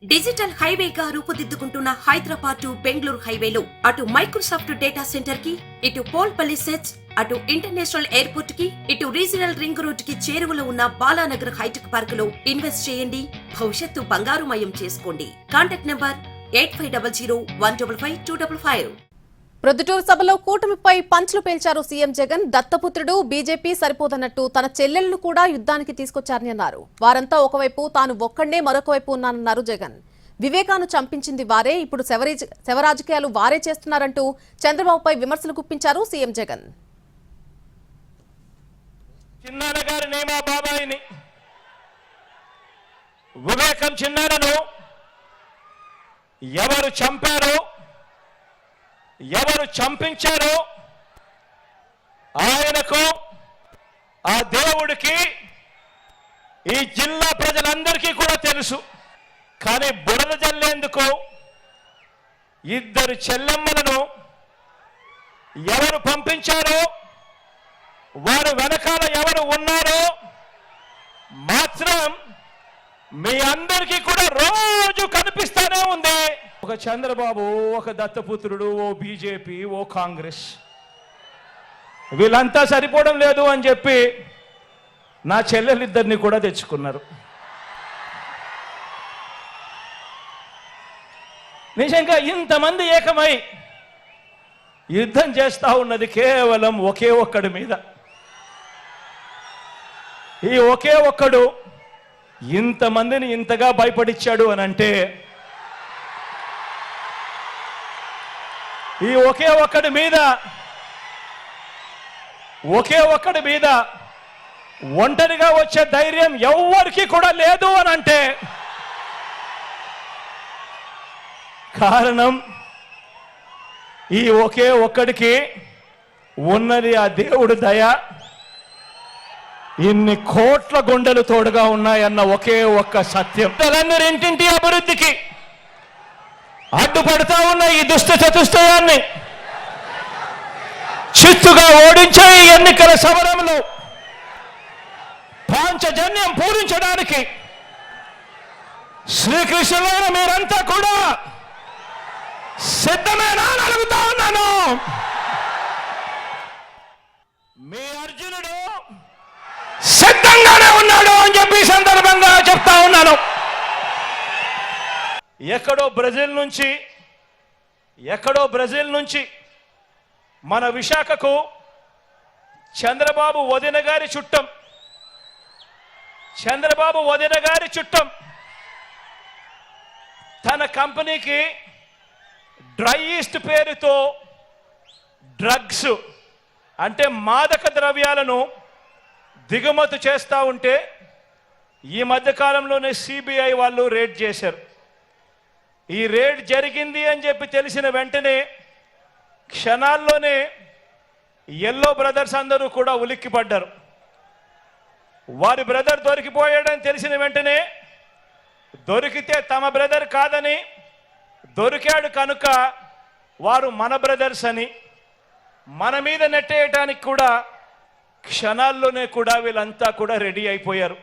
Digital హైవేగా రూపుదిద్దుకుంటున్న Hyderabad to Bengaluru హైవేలో అటు Microsoft data centre కి, ఇటు పోల్పల్లి సెట్స్, అటు ఇంటర్నేషనల్ ఎయిర్పోర్ట్ కి, ఇటు రీజనల్ రింగ్ రోడ్ కి చేరువలో ఉన్న బాలానగర్ హైటెక్ పార్క్ లో ఇన్వెస్ట్ చేయండి. భవిష్యత్తు బంగారుమయం చేసుకోండి. Contact number 8500155255. ప్రొద్దుటూరు సభలో కూటమిపై పంచ్లు పేల్చారు సీఎం జగన్. దత్తపుత్రుడు బీజేపీ సరిపోదన్నట్టు తన చెల్లెళ్లను కూడా యుద్ధానికి తీసుకొచ్చారని అన్నారు. వారంతా ఒకవైపు, తాను ఒక్కడే మరొక వైపు ఉన్నానన్నారు జగన్. వివేకాను చంపించింది వారే, ఇప్పుడు శవరాజకీయాలు వారే చేస్తున్నారంటూ చంద్రబాబుపై విమర్శలు గుప్పించారు సీఎం జగన్. వివేకం చిన్నారను ఎవరు చంపారో, ఎవరు చంపించారో ఆయనకు, ఆ దేవుడికి, ఈ జిల్లా ప్రజలందరికీ కూడా తెలుసు. కానీ బురద జల్లేందుకు ఇద్దరు చెల్లెమ్మలను ఎవరు పంపించారో, వారు వెనకాల ఎవరు ఉన్నారో మాత్రం మీ అందరికీ కూడా రోజు కనిపిస్తానే ఉంది. ఒక చంద్రబాబు, ఒక దత్తపుత్రుడు, ఓ బీజేపీ, ఓ కాంగ్రెస్, వీళ్ళంతా సరిపోవడం లేదు అని చెప్పి నా చెల్లెలిద్దరిని కూడా తెచ్చుకున్నారు. నిజంగా ఇంతమంది ఏకమై యుద్ధం చేస్తా ఉన్నది కేవలం ఒకే ఒక్కడి మీద. ఈ ఒకే ఒక్కడు ఇంతమందిని ఇంతగా భయపడిచ్చాడు అని అంటే, ఈ ఒకే ఒక్కడి మీద ఒంటరిగా వచ్చే ధైర్యం ఎవ్వరికి కూడా లేదు అని అంటే కారణం ఈ ఒకే ఒక్కడికి ఉన్నది ఆ దేవుడు దయ. ఇన్ని కోట్ల గుండెలు తోడుగా ఉన్నాయన్న ఒకే ఒక్క సత్యం. ఇంటింటి అభివృద్ధికి అడ్డుపడతా ఉన్న ఈ దుష్ట చతుష్టయాన్ని చిత్తుగా ఓడించే ఈ ఎన్నికల సమరంలో పాంచజన్యం పూరించడానికి శ్రీకృష్ణులైన మీరంతా కూడా సిద్ధమేనా అని అడుగుతా ఉన్నాను. మీ అర్జునుడు సిద్ధంగానే ఉన్నాడు అని చెప్పి సందర్భంగా చెప్తా ఉన్నాను. ఎక్కడో బ్రెజిల్ నుంచి మన విశాఖకు చంద్రబాబు వదిన గారి చుట్టం తన కంపెనీకి డ్రై ఈస్ట్ పేరుతో డ్రగ్స్ అంటే మాదక ద్రవ్యాలను దిగుమతి చేస్తూ ఉంటే ఈ మధ్యకాలంలోనే సిబిఐ వాళ్ళు రేడ్ చేశారు. ఈ రేడ్ జరిగింది అని చెప్పి తెలిసిన వెంటనే క్షణాల్లోనే ఎల్లో బ్రదర్స్ అందరూ కూడా ఉలిక్కిపడ్డారు. వారి బ్రదర్ దొరికిపోయాడని తెలిసిన వెంటనే, దొరికితే తమ బ్రదర్ కాదని, దొరికాడు కనుక వారు మన బ్రదర్స్ అని మన మీద నెట్టేయటానికి కూడా క్షణాల్లోనే కూడా వీళ్ళంతా కూడా రెడీ అయిపోయారు.